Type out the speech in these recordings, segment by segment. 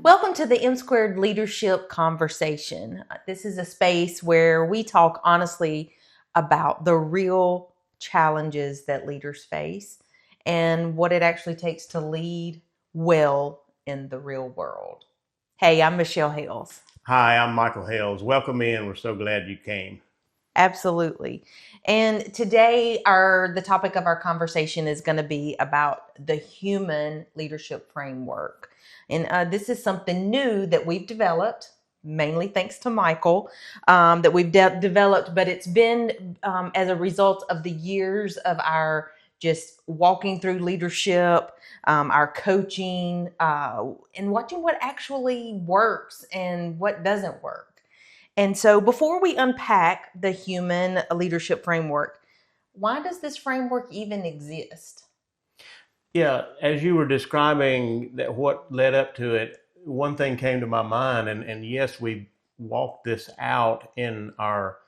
Welcome to the M Squared Leadership Conversation. This is a space where we talk honestly about the real challenges that leaders face and what it actually takes to lead well in the real world. Hey, I'm Michelle Hales. Hi, I'm Michael Hales. Welcome in. We're so glad you came. Absolutely. And today the topic of our conversation is going to be about the human leadership framework. And this is something new that we've developed, mainly thanks to Michael, that we've developed, but it's been as a result of the years of our just walking through leadership, our coaching, and watching what actually works and what doesn't work. And so before we unpack the human leadership framework, why does this framework even exist? Yeah, as you were describing that what led up to it, one thing came to my mind, and yes, we walked this out in our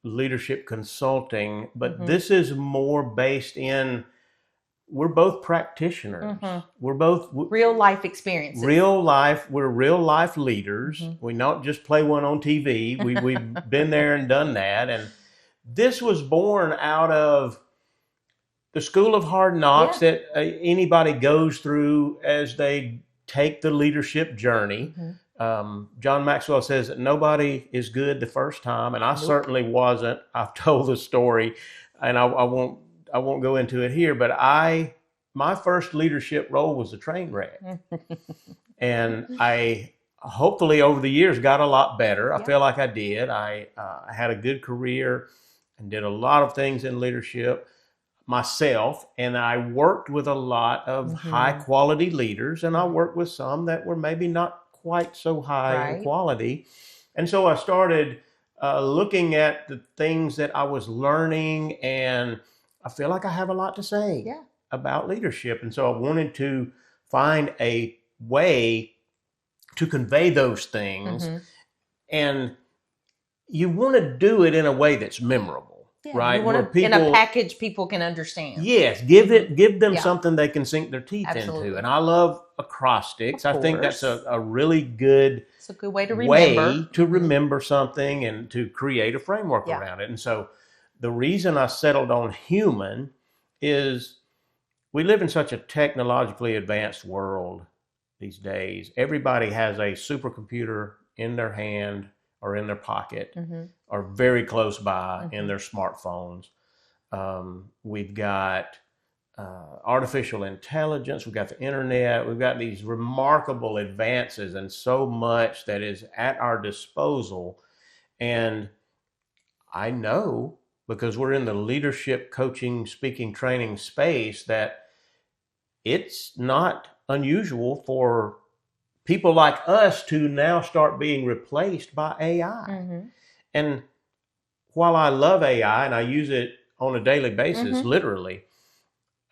leadership consulting, but this is more based in, we're both practitioners. We're both real life experiences. We're real life leaders. We don't just play one on TV. We've been there and done that. And this was born out of the school of hard knocks that anybody goes through as they take the leadership journey. John Maxwell says that nobody is good the first time, and I certainly wasn't. I've told the story, and I won't go into it here. But my first leadership role was a train wreck, and I hopefully over the years got a lot better. I feel like I did. I had a good career and did a lot of things in leadership myself, and I worked with a lot of high quality leaders, and I worked with some that were maybe not quite so high in quality. And so I started looking at the things that I was learning, and I feel like I have a lot to say about leadership. And so I wanted to find a way to convey those things, and you want to do it in a way that's memorable. Right, you want to, in a package people can understand. Yes, give them something they can sink their teeth into. And I love acrostics. I think that's a really good, it's a good way to remember something and to create a framework around it. And so the reason I settled on human is we live in such a technologically advanced world these days. Everybody has a supercomputer in their hand or in their pocket, or very close by in their smartphones. We've got artificial intelligence, we've got the internet, we've got these remarkable advances and so much that is at our disposal. And I know, because we're in the leadership coaching, speaking, training space, that it's not unusual for people like us to now start being replaced by AI. And while I love AI and I use it on a daily basis, literally,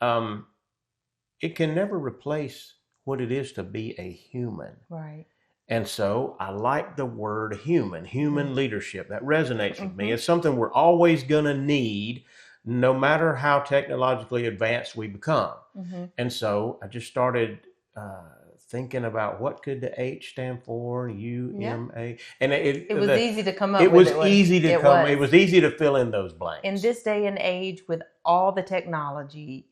it can never replace what it is to be a human. Right. And so I like the word human leadership. That resonates with me. It's something we're always going to need, no matter how technologically advanced we become. And so I just started thinking about what could the H stand for, UMA, and it was easy to come up with. It was easy to fill in those blanks. In this day and age, with all the technology,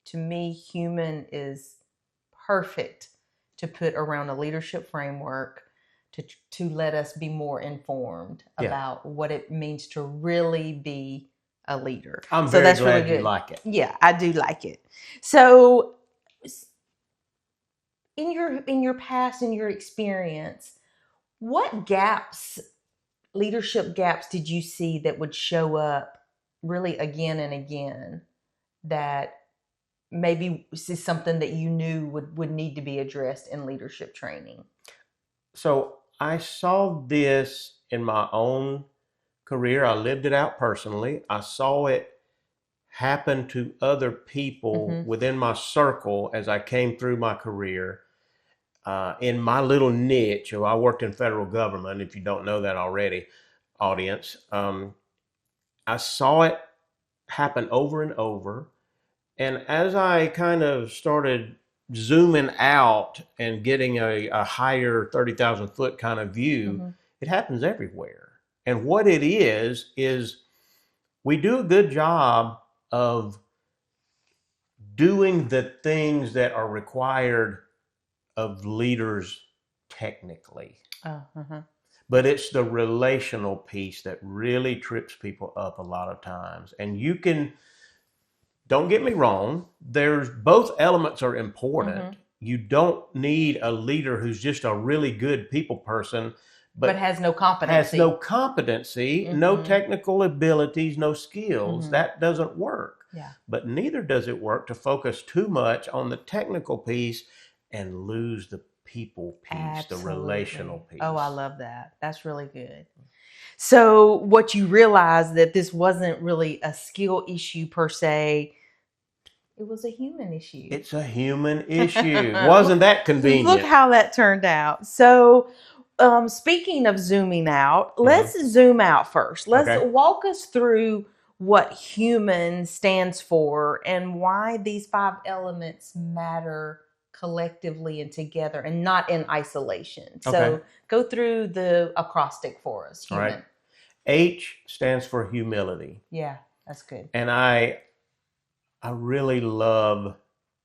to me, human is perfect to put around a leadership framework to let us be more informed about what it means to really be a leader. I'm very glad you like it. Yeah, I do like it. So in your past, in your experience, what leadership gaps did you see that would show up really again and again, that maybe this is something that you knew would need to be addressed in leadership training? So I saw this in my own career. I lived it out personally. I saw it happen to other people within my circle as I came through my career. In my little niche, I worked in federal government, if you don't know that already, audience. I saw it happen over and over. And as I kind of started zooming out and getting a higher 30,000 foot kind of view, it happens everywhere. And what it is we do a good job of doing the things that are required of leaders technically. But it's the relational piece that really trips people up a lot of times. And you can, don't get me wrong, there's both elements are important. You don't need a leader who's just a really good people person, but has no competency. No technical abilities, no skills. That doesn't work. Yeah. But neither does it work to focus too much on the technical piece and lose the people piece, Absolutely. The relational piece. Oh, I love that. That's really good. So what you realized that this wasn't really a skill issue per se. It was a human issue. It's a human issue. Wasn't that convenient? Look how that turned out. So speaking of zooming out, let's zoom out first. Let's walk us through what human stands for and why these 5 elements matter collectively and together and not in isolation. So go through the acrostic for us. Human. All right. H stands for humility. Yeah, that's good. And I really love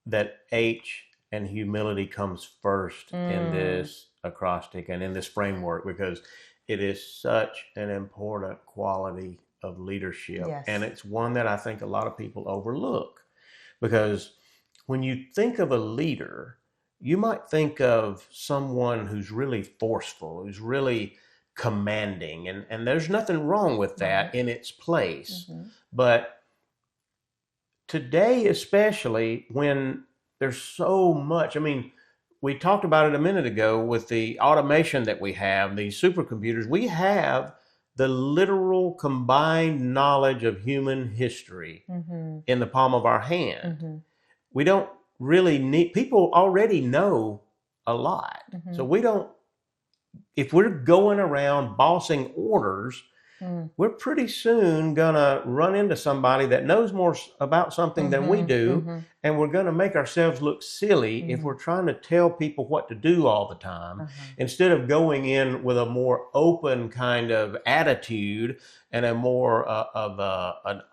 that H and humility comes first in this acrostic and in this framework, because it is such an important quality of leadership. Yes. And it's one that I think a lot of people overlook, because when you think of a leader, you might think of someone who's really forceful, who's really commanding, and there's nothing wrong with that in its place. But today, especially when there's so much, I mean, we talked about it a minute ago with the automation that we have, these supercomputers, we have the literal combined knowledge of human history in the palm of our hand. We don't really need, people already know a lot. So we don't, if we're going around bossing orders, we're pretty soon gonna run into somebody that knows more about something than we do, and we're gonna make ourselves look silly if we're trying to tell people what to do all the time, instead of going in with a more open kind of attitude and a more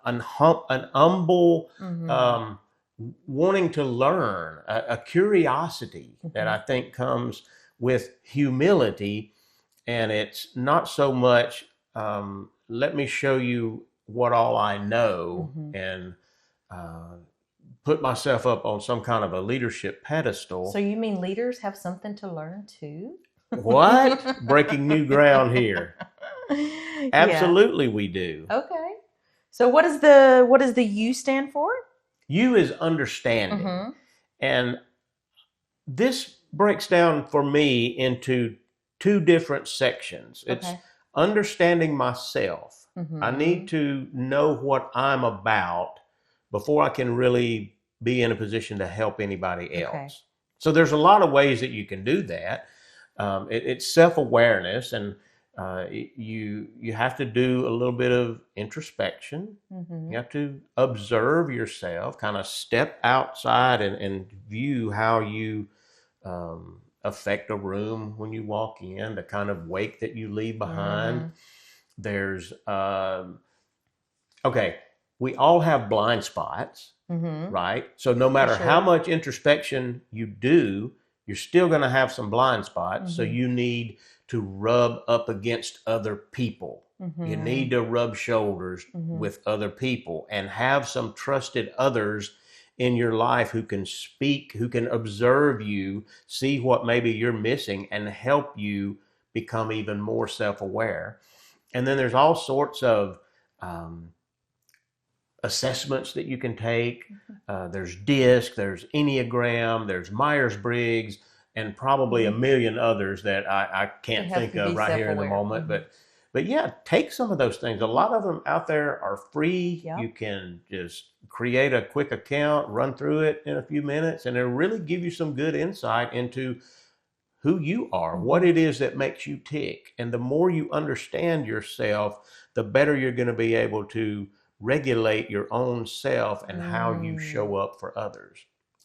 an humble wanting to learn, a curiosity that I think comes with humility. And it's not so much let me show you what all I know and put myself up on some kind of a leadership pedestal. So you mean leaders have something to learn too? What? Breaking new ground here. Absolutely, we do. Okay. So what does the U stand for? U is understanding. And this breaks down for me into 2 different sections. It's understanding myself. I need to know what I'm about before I can really be in a position to help anybody else. So there's a lot of ways that you can do that. It's self-awareness, and you have to do a little bit of introspection. You have to observe yourself, kind of step outside and view how you affect a room when you walk in, the kind of wake that you leave behind. There's we all have blind spots, right? So no matter how much introspection you do, you're still going to have some blind spots. So you need to rub up against other people. You need to rub shoulders with other people and have some trusted others in your life who can speak, who can observe you, see what maybe you're missing, and help you become even more self-aware. And then there's all sorts of assessments that you can take. There's DISC, there's Enneagram, there's Myers-Briggs, and probably a million others that I can't think of right here in the moment. But yeah, take some of those things. A lot of them out there are free. You can just create a quick account, run through it in a few minutes, and it'll really give you some good insight into who you are, what it is that makes you tick. And the more you understand yourself, the better you're going to be able to regulate your own self and how you show up for others.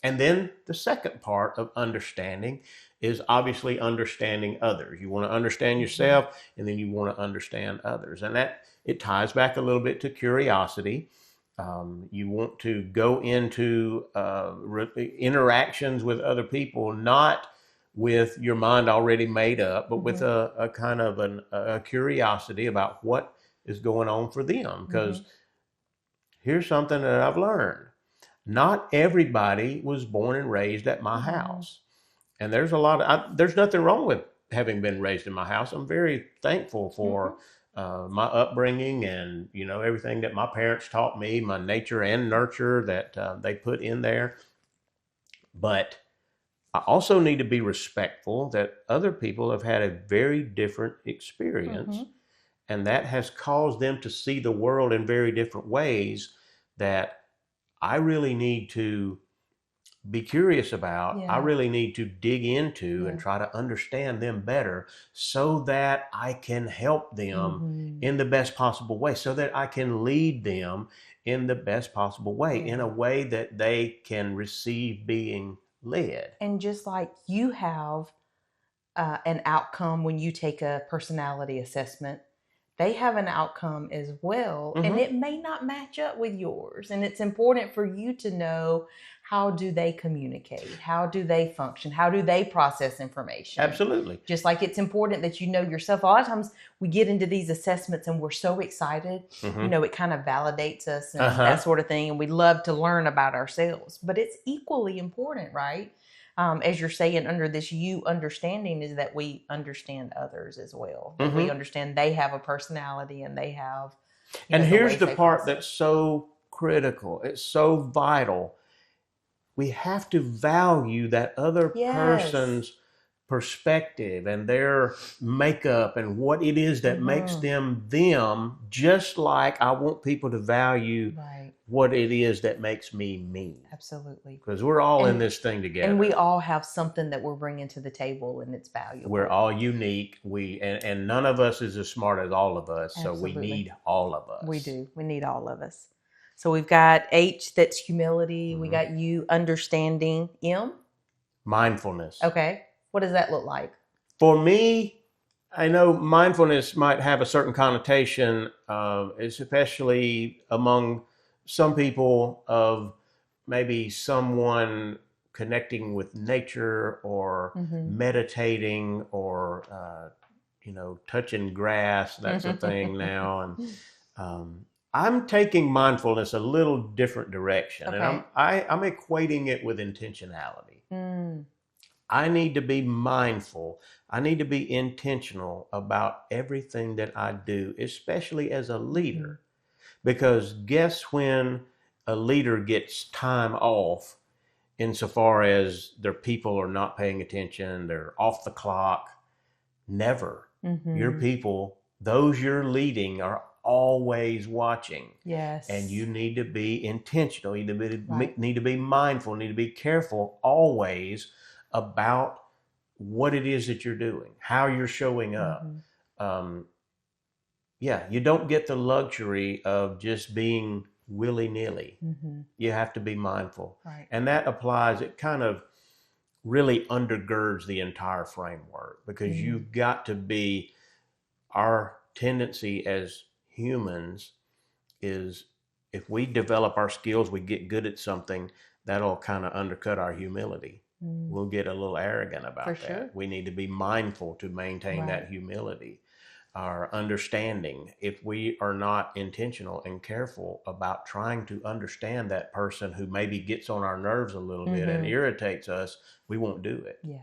And then the second part of understanding is obviously understanding others. You want to understand yourself, and then you want to understand others. And that it ties back a little bit to curiosity. You want to go into interactions with other people, not with your mind already made up, but with a kind of a curiosity about what is going on for them. Because here's something that I've learned. Not everybody was born and raised at my house. And there's there's nothing wrong with having been raised in my house. I'm very thankful for my upbringing and, everything that my parents taught me, my nature and nurture that they put in there. But I also need to be respectful that other people have had a very different experience. And that has caused them to see the world in very different ways that I really need to be curious about. I really need to dig into and try to understand them better so that I can help them in the best possible way, so that I can lead them in the best possible way, in a way that they can receive being led. And just like you have an outcome when you take a personality assessment, they have an outcome as well, and it may not match up with yours. And it's important for you to know, how do they communicate? How do they function? How do they process information? Absolutely. Just like it's important that you know yourself. A lot of times we get into these assessments and we're so excited, it kind of validates us and that sort of thing. And we love to learn about ourselves, but it's equally important, right? As you're saying, under this you understanding, is that we understand others as well. That we understand they have a personality and they have. And here's the part that's so critical. It's so vital. We have to value that other person's perspective and their makeup and what it is that makes them them, just like I want people to value what it is that makes me me. Absolutely. Because we're all in this thing together. And we all have something that we're bringing to the table, and it's valuable. We're all unique. And none of us is as smart as all of us. Absolutely. So we need all of us. We do. We need all of us. So we've got H, that's humility. We got U, understanding. M? Mindfulness. Okay. What does that look like? For me, I know mindfulness might have a certain connotation, especially among some people, of maybe someone connecting with nature or meditating or, touching grass. That's a thing now. And I'm taking mindfulness a little different direction. Okay. And I'm equating it with intentionality. I need to be mindful. I need to be intentional about everything that I do, especially as a leader. Because guess when a leader gets time off, insofar as their people are not paying attention, they're off the clock? Never. Your people, those you're leading, are always watching. Yes. And you need to be intentional. You need to be mindful, need to be careful always about what it is that you're doing, how you're showing up. You don't get the luxury of just being willy-nilly. You have to be mindful. Right. And that applies, it kind of really undergirds the entire framework, because you've got to be, our tendency as humans is, if we develop our skills, we get good at something, that'll kind of undercut our humility. We'll get a little arrogant about that. Sure. We need to be mindful to maintain that humility. Our understanding, if we are not intentional and careful about trying to understand that person who maybe gets on our nerves a little bit and irritates us, we won't do it. Yeah.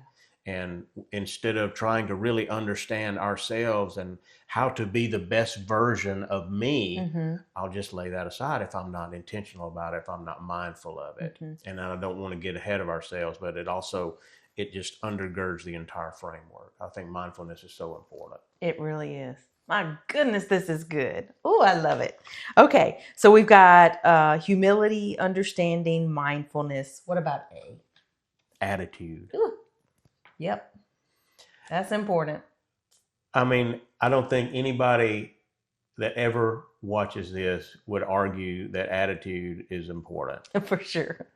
And instead of trying to really understand ourselves and how to be the best version of me, I'll just lay that aside if I'm not intentional about it, if I'm not mindful of it. And I don't want to get ahead of ourselves, but it just undergirds the entire framework. I think mindfulness is so important. It really is. My goodness, this is good. Oh, I love it. Okay, so we've got humility, understanding, mindfulness. What about A? Attitude. Ooh. Yep. That's important. I mean, I don't think anybody that ever watches this would argue that attitude is important. For sure.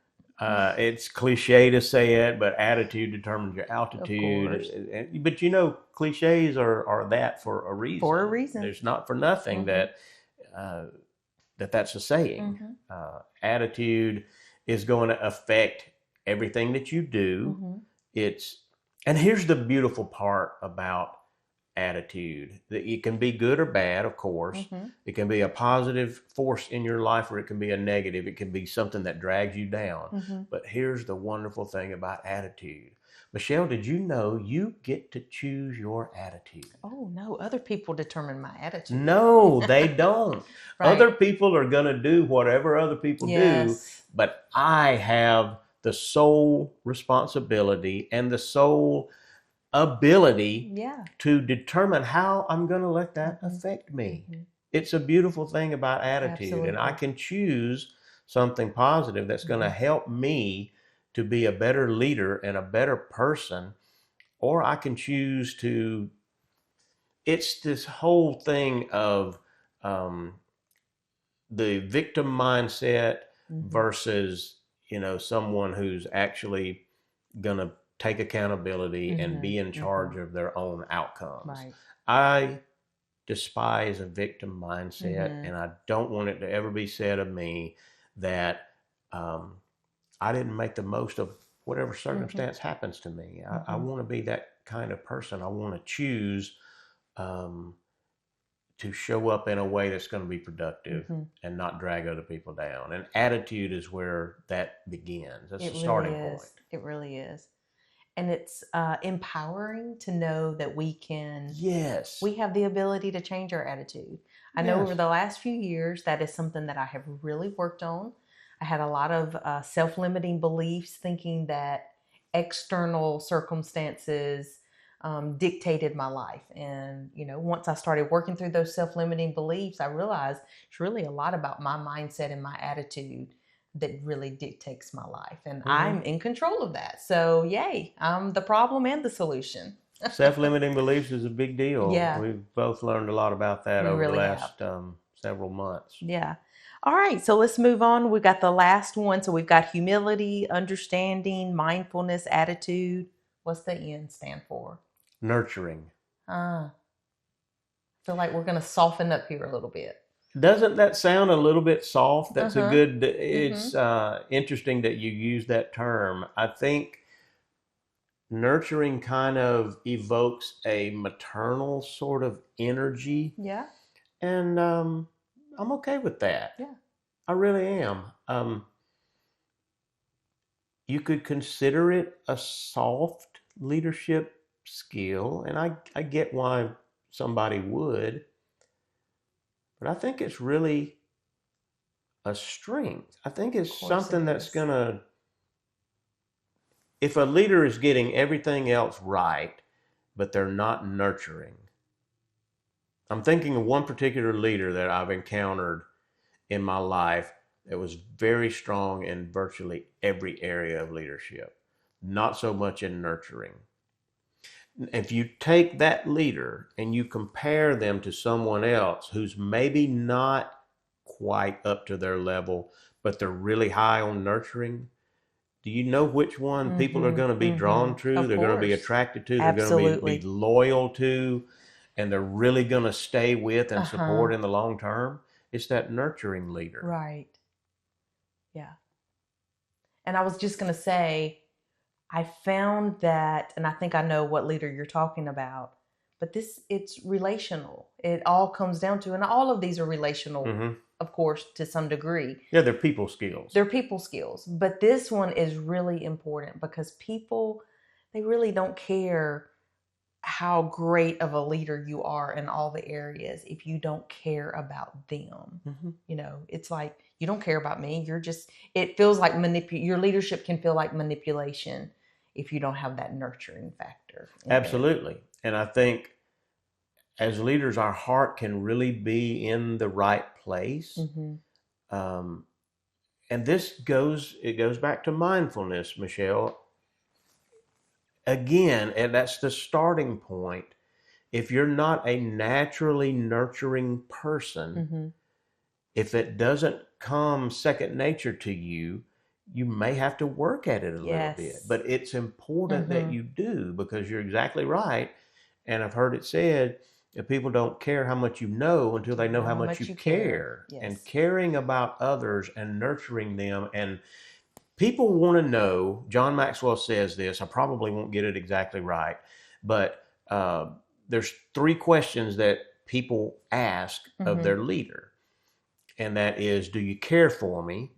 It's cliche to say it, but attitude determines your altitude. Of course. But you know, cliches are that for a reason. For a reason. It's not for nothing that that's a saying. Attitude is going to affect everything that you do. And here's the beautiful part about attitude, that it can be good or bad, of course. It can be a positive force in your life, or it can be a negative. It can be something that drags you down. But here's the wonderful thing about attitude. Michelle, did you know you get to choose your attitude? Oh, no. Other people determine my attitude. No, they don't. Right. Other people are going to do whatever other people do, but I have the sole responsibility and the sole ability to determine how I'm going to let that affect me. It's a beautiful thing about attitude. Absolutely. And I can choose something positive that's going to help me to be a better leader and a better person, or I can choose to, it's this whole thing of the victim mindset versus, you know, someone who's actually going to take accountability and be in charge of their own outcomes. Right. I despise a victim mindset, and I don't want it to ever be said of me that I didn't make the most of whatever circumstance happens to me. I want to be that kind of person. I want to choose to show up in a way that's going to be productive and not drag other people down. And attitude is where that begins. That's the starting point. It really is. And it's empowering to know that we can, we have the ability to change our attitude. I know over the last few years, that is something that I have really worked on. I had a lot of self-limiting beliefs, thinking that external circumstances dictated my life. And, you know, once I started working through those self-limiting beliefs, I realized it's really a lot about my mindset and my attitude that really dictates my life. And I'm in control of that. So yay, I'm the problem and the solution. Self-limiting beliefs is a big deal. Yeah. We've both learned a lot about that over the last several months. Yeah. All right, so let's move on. We've got the last one. So we've got humility, understanding, mindfulness, attitude. What's the N stand for? Nurturing. I feel like we're going to soften up here a little bit. Doesn't that sound a little bit soft? That's a good, it's interesting that you use that term. I think nurturing kind of evokes a maternal sort of energy. Yeah. And I'm okay with that. Yeah. I really am. You could consider it a soft leadership skill, and I get why somebody would. But I think it's really a strength. I think it's something that's going to, if a leader is getting everything else right, but they're not nurturing. I'm thinking of one particular leader that I've encountered in my life that was very strong in virtually every area of leadership, not so much in nurturing. If you take that leader and you compare them to someone else who's maybe not quite up to their level, but they're really high on nurturing, do you know which one people are going to be drawn to? They're going to be attracted to. They're going to be loyal to, and they're really going to stay with and support in the long term? It's that nurturing leader. Right. Yeah. And I was just going to say, I found that, and I think I know what leader you're talking about, but it's relational. It all comes down to, and all of these are relational, of course, to some degree. Yeah, they're people skills. They're people skills. But this one is really important because people, they really don't care how great of a leader you are in all the areas if you don't care about them. You know, it's like, you don't care about me. You're just, it feels like your leadership can feel like manipulation if you don't have that nurturing factor. Absolutely. And I think as leaders, our heart can really be in the right place. And it goes back to mindfulness, Michelle. Again, and that's the starting point. If you're not a naturally nurturing person, if it doesn't come second nature to you, you may have to work at it a little bit. But it's important that you do, because you're exactly right. And I've heard it said that people don't care how much you know until they know how much you care. Yes. And caring about others and nurturing them. And people want to know, John Maxwell says this, I probably won't get it exactly right, but there's 3 questions that people ask of their leader. And that is, do you care for me?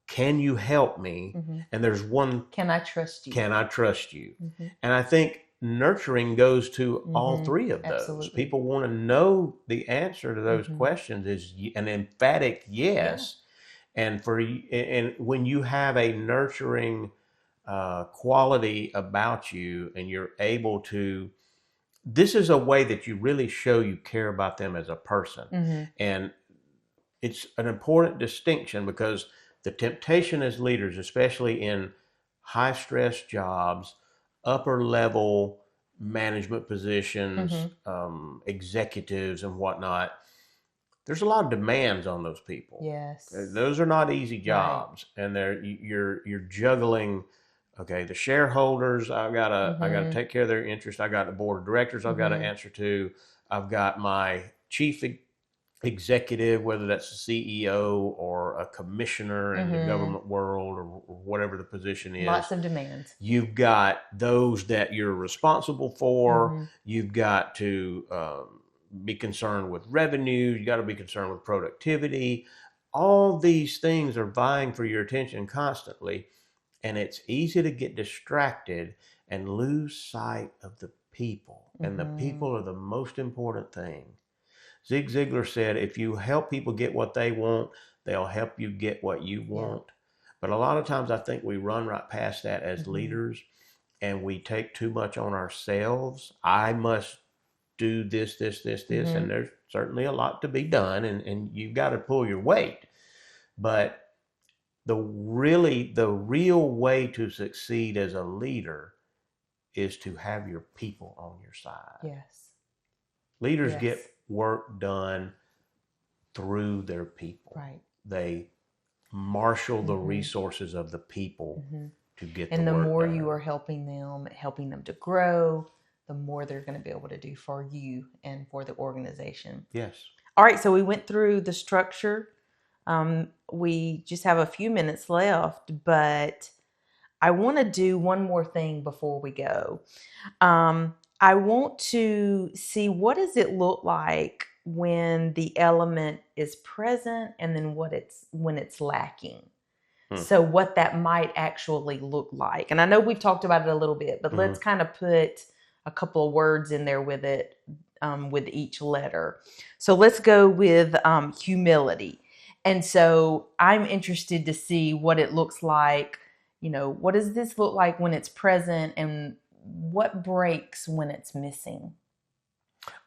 Can you help me? And there's one, can I trust you? Can I trust you? And I think nurturing goes to all 3 of those. Absolutely. People want to know the answer to those questions is an emphatic yes. And when you have a nurturing quality about you, and you're able to, this is a way that you really show you care about them as a person. And it's an important distinction, because the temptation as leaders, especially in high stress jobs, upper level management positions, executives and whatnot, there's a lot of demands on those people. Yes. Those are not easy jobs. Right. And you're juggling, okay, the shareholders, I gotta take care of their interests. I got the board of directors I've got to answer to. I've got my chief executive, whether that's a CEO or a commissioner in the government world, or whatever the position is. Lots of demands. You've got those that you're responsible for. You've got to be concerned with revenue. You got to be concerned with productivity. All these things are vying for your attention constantly. And it's easy to get distracted and lose sight of the people. And the people are the most important thing. Zig Ziglar said, if you help people get what they want, they'll help you get what you want. But a lot of times I think we run right past that as leaders, and we take too much on ourselves. I must do this, and there's certainly a lot to be done, and you've got to pull your weight. But the real way to succeed as a leader is to have your people on your side. Yes. Leaders get work done through their people. Right. They marshal the resources of the people to get the work done. And the more you are helping them to grow, the more they're going to be able to do for you and for the organization. Yes. All right, so we went through the structure. We just have a few minutes left, but I want to do one more thing before we go. I want to see, what does it look like when the element is present, and then when it's lacking. So what that might actually look like. And I know we've talked about it a little bit, but let's kind of put a couple of words in there with it, with each letter. So let's go with humility. And so I'm interested to see what it looks like. What does this look like when it's present, and what breaks when it's missing?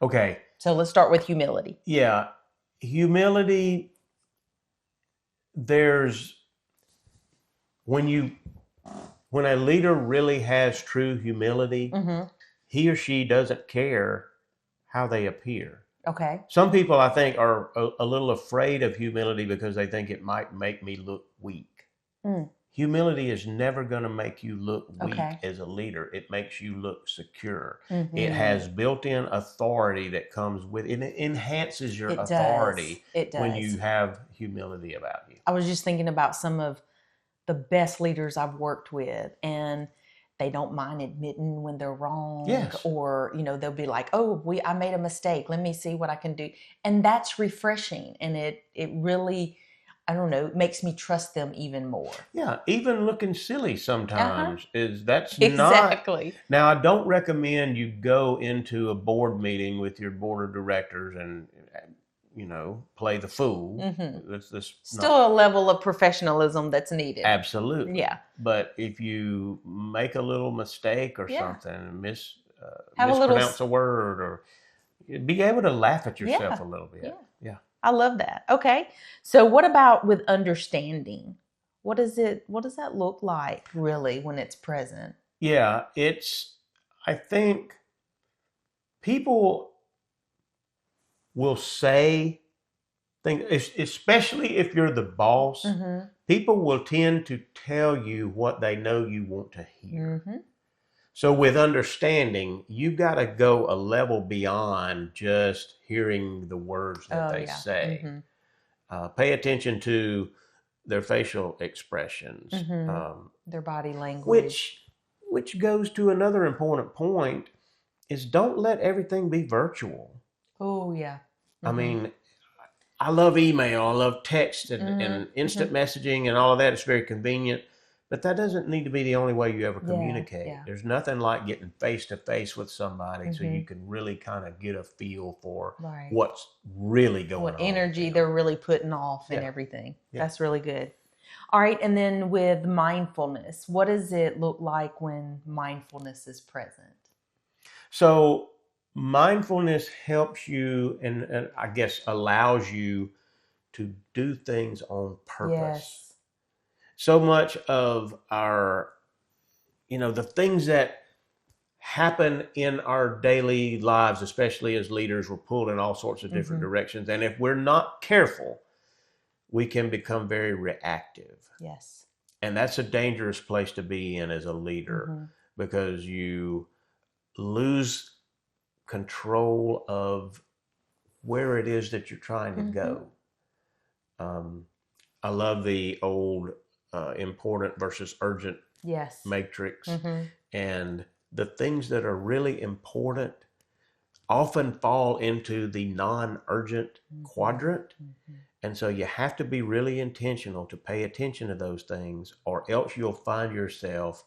Okay. So let's start with humility. Yeah. Humility, when a leader really has true humility, he or she doesn't care how they appear. Okay. Some people, I think, are a little afraid of humility because they think it might make me look weak. Humility is never going to make you look weak as a leader. It makes you look secure. It has built-in authority that comes with it. It enhances your authority when you have humility about you. I was just thinking about some of the best leaders I've worked with, and they don't mind admitting when they're wrong. Yes. Or, they'll be like, I made a mistake. Let me see what I can do. And that's refreshing. And it really, I don't know, it makes me trust them even more. Yeah, even looking silly sometimes that's exactly. Not. Now, I don't recommend you go into a board meeting with your board of directors and play the fool. That's still a level of professionalism that's needed. Absolutely. Yeah. But if you make a little mistake or something, mispronounce a word, or be able to laugh at yourself a little bit. Yeah. I love that. Okay. So what about with understanding? What does that look like really when it's present? Yeah, I think people will say Especially if you're the boss, Mm-hmm. people will tend to tell you what they know you want to hear. Mm-hmm. So with understanding, you got to go a level beyond just hearing the words that Oh they yeah. say. Mm-hmm. Pay attention to their facial expressions, Mm-hmm. Their body language. which goes to another important point is don't let everything be virtual. Oh yeah. I Mm-hmm. mean, I love email, I love text and Mm-hmm. instant Mm-hmm. messaging and all of that. It's very convenient, but that doesn't need to be the only way you ever Yeah. communicate. Yeah. There's nothing like getting face to face with somebody so Mm-hmm. you can really kind of get a feel for Right. what's really What going on with energy them. they're really putting off and Yeah. everything. Yeah. That's really good. All right. And then with mindfulness, what does it look like when mindfulness is present? So mindfulness helps you and I guess allows you to do things on purpose. Yes. So much of our, the things that happen in our daily lives, especially as leaders, we're pulled in all sorts of different Mm-hmm. directions. And if we're not careful, we can become very reactive. Yes. And that's a dangerous place to be in as a leader Mm-hmm. because you lose control of where it is that you're trying to Mm-hmm. go. I love the old important versus urgent Yes. matrix. Mm-hmm. And the things that are really important often fall into the non-urgent Mm-hmm. quadrant. Mm-hmm. And so you have to be really intentional to pay attention to those things, or else you'll find yourself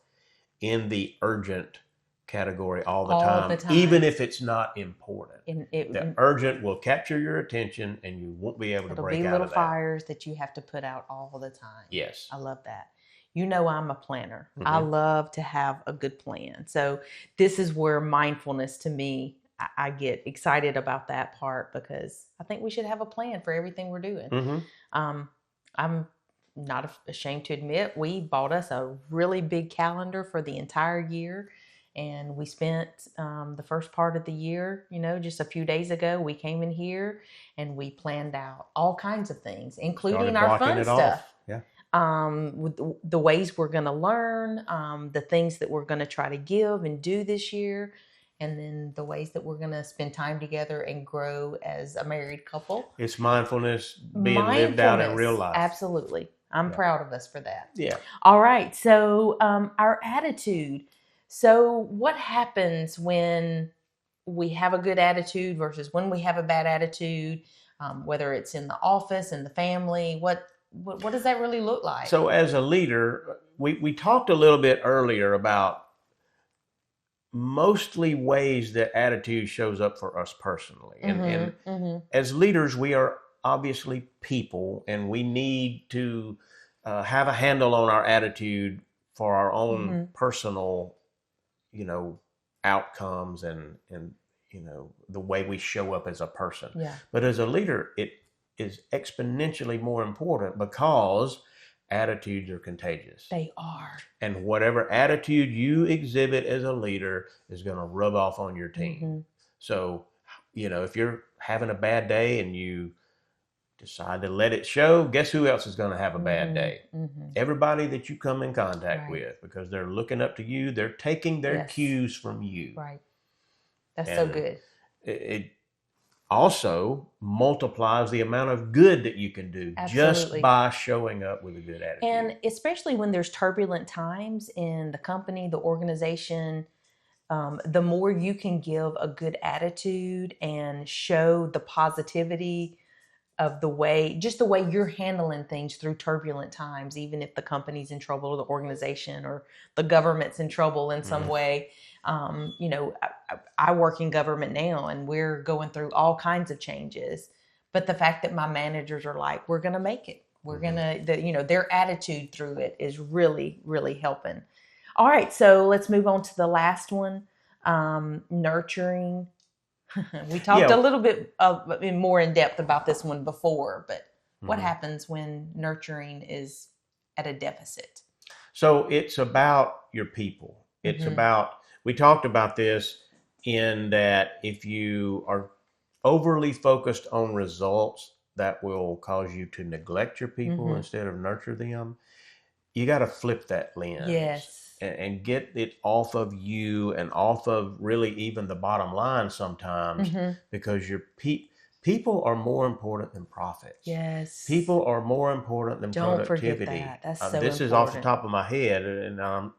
in the urgent category all the time, even if it's not important. The urgent will capture your attention and you won't be able to break out of that. It'll be little fires that you have to put out all the time. Yes. I love that. You know, I'm a planner. Mm-hmm. I love to have a good plan. So this is where mindfulness, to me, I get excited about that part because I think we should have a plan for everything we're doing. Mm-hmm. I'm not ashamed to admit we bought us a really big calendar for the entire year. And we spent the first part of the year, just a few days ago, we came in here and we planned out all kinds of things, including our fun stuff. Yeah. With the ways we're going to learn, the things that we're going to try to give and do this year, and then the ways that we're going to spend time together and grow as a married couple. It's mindfulness being lived out in real life. Absolutely. I'm proud of us for that. Yeah. All right. So our attitude. So what happens when we have a good attitude versus when we have a bad attitude, whether it's in the office, in the family? What does that really look like? So as a leader, we talked a little bit earlier about mostly ways that attitude shows up for us personally. And as leaders, we are obviously people and we need to have a handle on our attitude for our own personal, outcomes and the way we show up as a person. Yeah. But as a leader, it is exponentially more important because attitudes are contagious. They are. And whatever attitude you exhibit as a leader is going to rub off on your team. So, if you're having a bad day and you decide to let it show, guess who else is going to have a bad day? Everybody that you come in contact with, because they're looking up to you. They're taking their cues from you. Right. That's so good. It also multiplies the amount of good that you can do just by showing up with a good attitude. And especially when there's turbulent times in the company, the organization, the more you can give a good attitude and show the positivity of the way you're handling things through turbulent times, even if the company's in trouble or the organization or the government's in trouble in some way. I work in government now and we're going through all kinds of changes. But the fact that my managers are like, we're going to make it. We're going to, their attitude through it is really, really helping. All right. So let's move on to the last one. Nurturing. We talked a little bit more in depth about this one before, but what happens when nurturing is at a deficit? So it's about your people. It's about, we talked about this in that if you are overly focused on results, that will cause you to neglect your people Mm-hmm. instead of nurture them, you got to flip that lens. Yes. And get it off of you and off of really even the bottom line sometimes, Mm-hmm. because your people are more important than profits. Yes. People are more important than Don't forget productivity. that. That's so This important. is off the top of my head, and And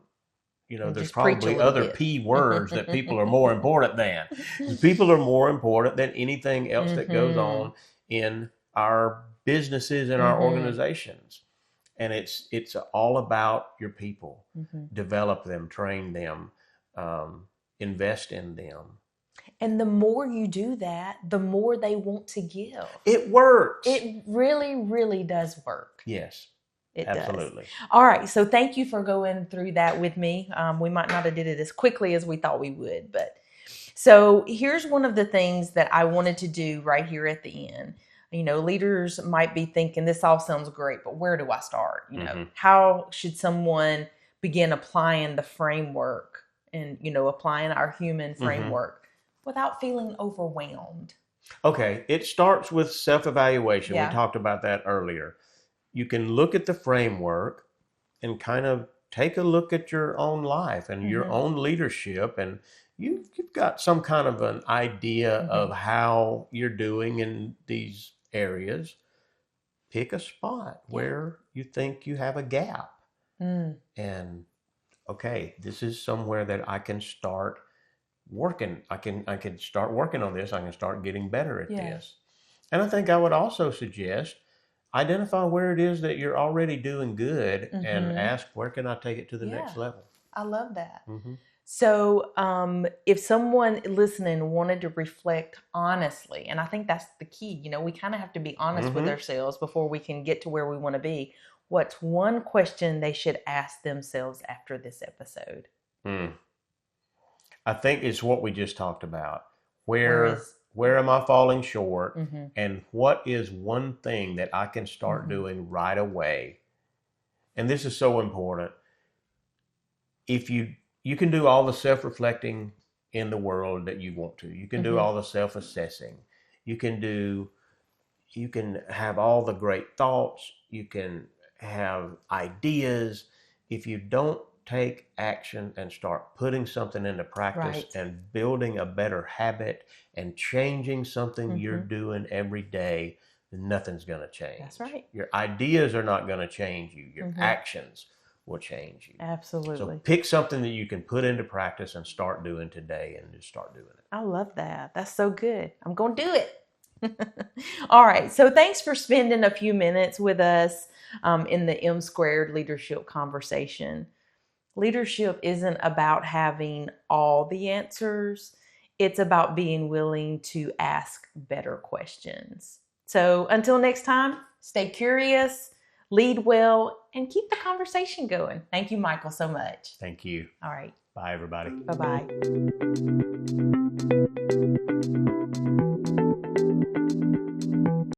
there's just preach a probably little other bit. P words that people are more important than. People are more important than anything else that goes Mm-hmm. on in our businesses and our Mm-hmm. organizations. And it's all about your people. Mm-hmm. Develop them, train them, invest in them. And the more you do that, the more they want to give. It works. It really, really does work. Yes, it absolutely. does. All right. So thank you for going through that with me. We might not have did it as quickly as we thought we would, but so here's one of the things that I wanted to do right here at the end. Leaders might be thinking, this all sounds great, but where do I start? How should someone begin applying the framework and, applying our human framework without feeling overwhelmed? Okay. It starts with self-evaluation. Yeah. We talked about that earlier. You can look at the framework and kind of take a look at your own life and your own leadership, and you've got some kind of an idea of how you're doing in these areas. Pick a spot where you think you have a gap, and okay, this is somewhere that I can start working. I can start working on this. I can start getting better at this. And I think I would also suggest identify where it is that you're already doing good and ask, where can I take it to the next level? I love that. So if someone listening wanted to reflect honestly, and I think that's the key, we kind of have to be honest with ourselves before we can get to where we want to be. What's one question they should ask themselves after this episode? I think it's what we just talked about. Where am I falling short? And what is one thing that I can start doing right away? And this is so important. If you can do all the self-reflecting in the world that you want to. You can do all the self-assessing. You can have all the great thoughts. You can have ideas. If you don't take action and start putting something into practice and building a better habit and changing something you're doing every day, then nothing's going to change. That's right. Your ideas are not going to change you. Your actions will change you. Absolutely. So pick something that you can put into practice and start doing today, and just start doing it. I love that. That's so good. I'm going to do it. All right. So thanks for spending a few minutes with us in the M Squared Leadership Conversation. Leadership isn't about having all the answers. It's about being willing to ask better questions. So until next time, stay curious, lead well, and keep the conversation going. Thank you, Michael, so much. Thank you. All right. Bye, everybody. Bye-bye.